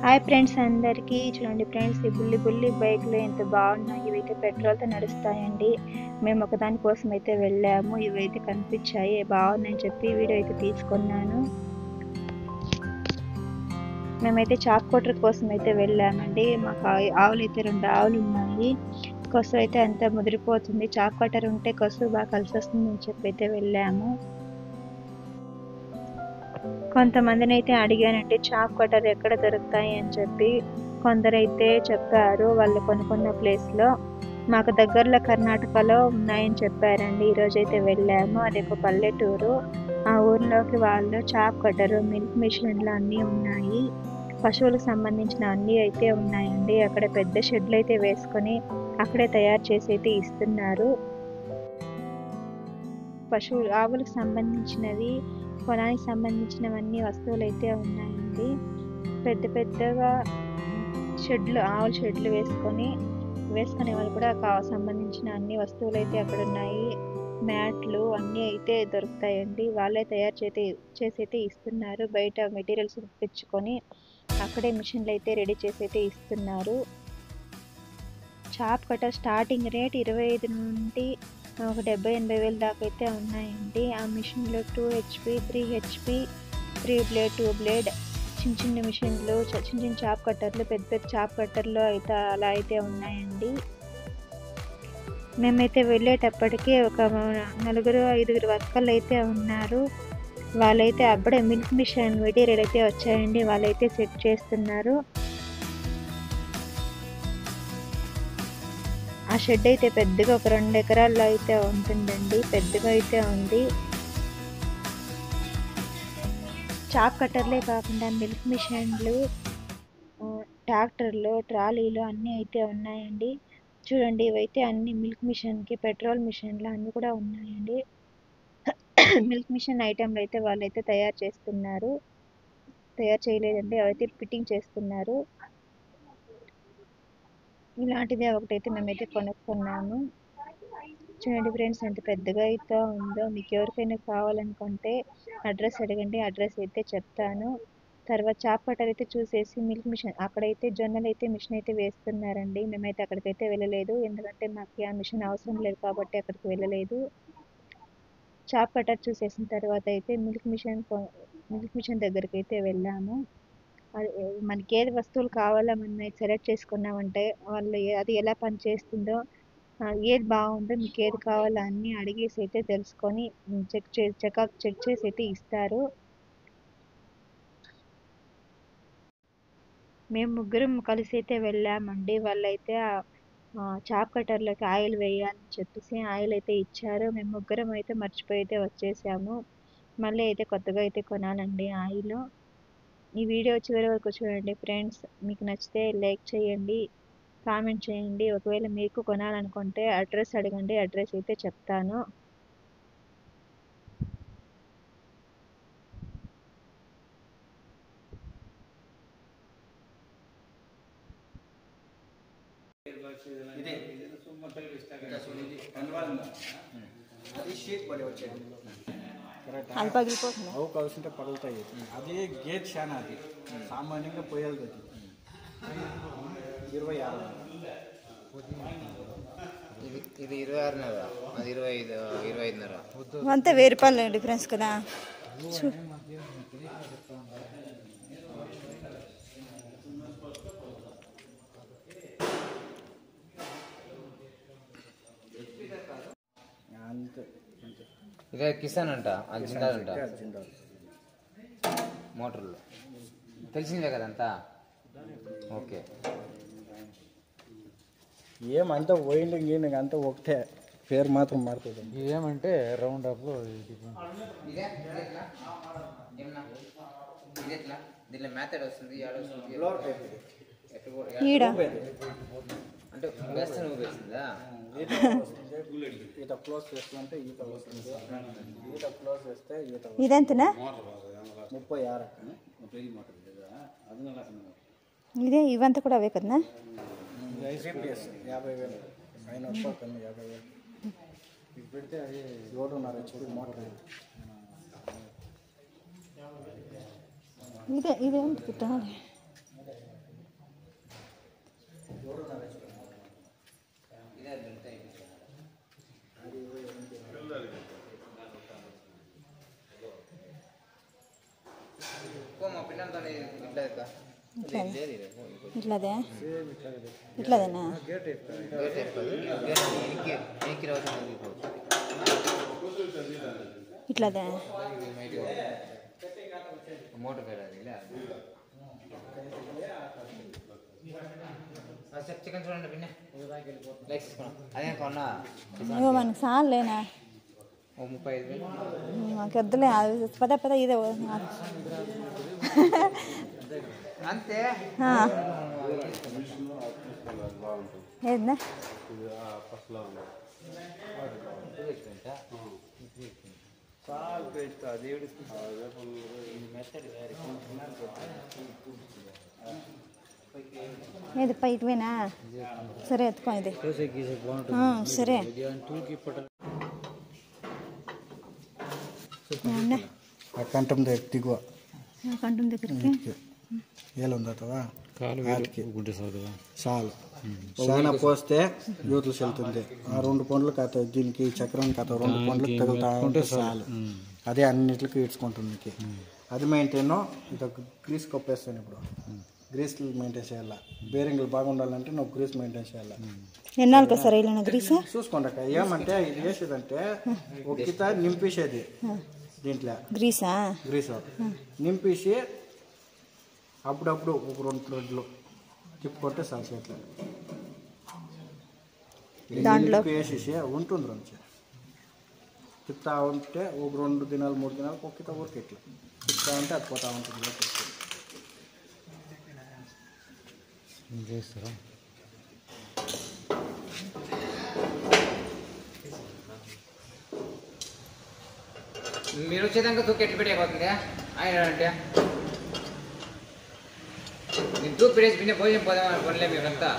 Hi friends అందరికీ. చూడండి friends, ఈ బుల్లి బైక్లు ఎంత బాగున్నాయి. ఇవైతే పెట్రోల్తో నడుస్తాయండి. మేము ఒకదాని కోసం అయితే వెళ్ళాము. ఇవైతే కనిపించాయి, బాగున్నాయని చెప్పి వీడియో అయితే తీసుకున్నాను. మేమైతే చాప్ కొట్టర్ కోసం అయితే వెళ్ళామండి. మాకు ఆవులు అయితే 2 ఆవులు ఉన్నాయి. కొసు అయితే అంతా ముదిరిపోతుంది. చాప్ కట్టర్ ఉంటే కొసు బాగా కలిసి వస్తుందని చెప్పి అయితే వెళ్ళాము. కొంతమందిని అయితే అడిగానండి, చాప్ కట్టర్ ఎక్కడ దొరుకుతాయి అని చెప్పి. కొందరైతే చెప్పారు వాళ్ళు కొనుక్కున్న ప్లేస్లో. మాకు దగ్గరలో కర్ణాటకలో ఉన్నాయని చెప్పారండి. ఈరోజు అయితే వెళ్ళాము. అది ఒక పల్లెటూరు. ఆ ఊర్లోకి వాళ్ళు చాప్ కట్టరు, మిల్క్ మిషన్లు అన్నీ ఉన్నాయి. పశువులకు సంబంధించిన అన్నీ అయితే ఉన్నాయండి. అక్కడ పెద్ద షెడ్లు అయితే వేసుకొని అక్కడే తయారు చేసి అయితే ఇస్తున్నారు. ఆవులకు సంబంధించినవి, పొలానికి సంబంధించినవన్నీ వస్తువులు అయితే ఉన్నాయండి. పెద్దగా ఆవుల షెడ్లు వేసుకునే వాళ్ళు కూడా సంబంధించిన అన్ని వస్తువులు అయితే అక్కడ ఉన్నాయి. మ్యాట్లు అన్నీ అయితే దొరుకుతాయండి. వాళ్ళే తయారు చేసి అయితే ఇస్తున్నారు. బయట మెటీరియల్స్ తెచ్చుకొని అక్కడే మిషన్లు అయితే రెడీ చేసి అయితే ఇస్తున్నారు. చాప్ కట్టర్ స్టార్టింగ్ రేట్ 25 నుండి ఒక 70-80 వేలు దాకా అయితే ఉన్నాయండి. ఆ మిషన్లో 2 HP 3 HP 3 బ్లేడ్ 2 బ్లేడ్ చిన్న మిషన్లు, చిన్న చాప్ కట్టర్లు, పెద్ద చాప్ కట్టర్లు అయితే అలా అయితే ఉన్నాయండి. మేమైతే వెళ్ళేటప్పటికి ఒక 4-5 వర్కర్లు అయితే ఉన్నారు. వాళ్ళైతే అప్పుడే మిల్క్ మిషన్ మెటీరియల్ అయితే వచ్చాయండి. వాళ్ళైతే సెట్ చేస్తున్నారు. ఆ షెడ్ అయితే పెద్దగా ఒక 2 ఎకరాల్లో అయితే ఉంటుందండి. పెద్దగా అయితే ఉంది. చాప్ కట్టర్లే కాకుండా మిల్క్ మిషన్లు, ట్రాక్టర్లు, ట్రాలీలు అన్నీ అయితే ఉన్నాయండి. చూడండి, ఇవైతే అన్ని మిల్క్ మిషన్కి, పెట్రోల్ మిషన్లు అన్నీ కూడా ఉన్నాయండి. మిల్క్ మిషన్ ఐటెంలు అయితే వాళ్ళైతే తయారు చేయలేదండి, అవైతే ఫిట్టింగ్ చేస్తున్నారు. ఇలాంటిదే ఒకటైతే మేమైతే కొనుక్కున్నాము. చూడండి ఫ్రెండ్స్, ఎంత పెద్దగా అయితే ఉందో. మీకు ఎవరికైనా కావాలనుకుంటే అడ్రస్ అడగండి, అడ్రస్ అయితే చెప్తాను. తర్వాత చాప్ కట్టర్ అయితే చూసేసి మిల్క్ మిషన్, అక్కడైతే జొన్నలు అయితే మిషన్ అయితే వేస్తున్నారండి. మేమైతే అక్కడికైతే వెళ్ళలేదు, ఎందుకంటే మాకు ఆ మిషన్ అవసరం లేదు కాబట్టి అక్కడికి వెళ్ళలేదు. చాప్ కట్టర్ చూసేసిన తర్వాత అయితే మిల్క్ మిషన్ దగ్గరికి అయితే వెళ్ళాము. మనకి ఏది వస్తువులు కావాలో మనం సెలెక్ట్ చేసుకున్నామంటే వాళ్ళు అది ఎలా పనిచేస్తుందో, ఏది బాగుందో, మీకు ఏది కావాలో అన్నీ అడిగేసి అయితే తెలుసుకొని చెక్ చేసి అయితే ఇస్తారు. మేము ముగ్గురం కలిసి అయితే వెళ్ళామండి. వాళ్ళైతే చాప్ కట్టర్లోకి ఆయిల్ వేయాలని చెప్పేసి ఆయిల్ అయితే ఇచ్చారు. మేము ముగ్గురం అయితే మర్చిపోయి అయితే వచ్చేసాము. మళ్ళీ అయితే కొత్తగా అయితే కొనాలండి ఆయిల్. ఈ వీడియో చివరి వరకు చూడండి ఫ్రెండ్స్. మీకు నచ్చితే లైక్ చేయండి, కామెంట్ చేయండి. ఒకవేళ మీకు కొనాలనుకుంటే అడ్రస్ అడగండి, అడ్రస్ అయితే చెప్తాను. అది పగిలిపోతుంది. అవు కలిసింటే పగులుతాయి. అది గేట్ చాలా, అది సామాన్యంగా పోయేది. అది 26. ఇది 26.5, అది 25.5. అంతా 1000 రూపాయలు డిఫరెన్స్ కదా. ఇదే కిసాన్ అంట, అది జిందాల్ అంట. మోటార్లు తెలిసిందే కదంతా. ఓకే, ఏమంతా వైండింగ్ గీనింగ్ అంతా ఒకటే, పేరు మాత్రం మారుతుంది. ఏమంటే రౌండ్ అప్ దీనిలో మ్యాథడ్ వస్తుంది, అంటే వేస్తే నువ్వు వేసిందా? ఈత క్లోజ్ చేస్తుంటే ఈత వస్తుంది. ఈత క్లోజ్ చేస్తే ఈత ఇదెంతనా? 36. ఇదే ఇవంతా కూడా అవే కదా. 50,000 ఆయన కన్నా 50,000 పెడితే అది 7.5 HP మోటార్. ఇదేంటి ఇట్లాదే ఇట్లాదేనా ఇట్లాదే మోటార్ పేరు అది చికెన్ చూడండి పిన్న లైక్ అదే కొన్నా మనకి చాలేనా 35,000 మాకు వద్దులే అది పద ఇదే అంతే ఏదా ఏది పైకివేనా సరే ఎత్తుకో ఇది సరే కంఠం దిగువ కంఠం దగ్గరికి ఏలు ఉందటవా చాలు చాలా పోస్తే యూతులు చెల్లుతుంది ఆ 2 పండ్లు కథ దీనికి చక్రానికి కథ 2 పండ్లు తగులుతా ఉంటే చాలు అదే అన్నిటికి ఈడ్చుకుంటుంది నీకు అది మెయింటైన్ ఇదొక గ్రీస్ కొప్పేస్తాను ఇప్పుడు గ్రీస్ మెయింటైన్ చేయాలి బేరింగ్లు బాగుండాలంటే నువ్వు గ్రీస్ మెయింటైన్ చేయాలి ఎన్నాళ్ళకి వస్తారు ఇలా గ్రీస్ చూసుకోండి ఏమంటే ఇది వేసేదంటే ఒక కిత నింపేసేది దీంట్లో గ్రీసా గ్రీస్ నింపేసి అప్పుడప్పుడు ఒక 2 రోజులు తిప్పుకుంటే చాలు చేతిలో దాంట్లో వేసేసి ఉంటుంది రంచి తిప్పుతా ఉంటే ఒక 2 దినాలు 3 దినాలు ఒక్కిత ఊరికి ఇట్లా తిప్పుతా ఉంటే అది పోతా ఉంటుంది చేస్తారా మీరు వచ్చేదాకా తూకి ఎట్లా పెట్టేయకపోతుంది ఆయన అంటే నేను తూకి పెట్టేసి పిన్నే భోజనం పోదామని పనిలే మీరంతా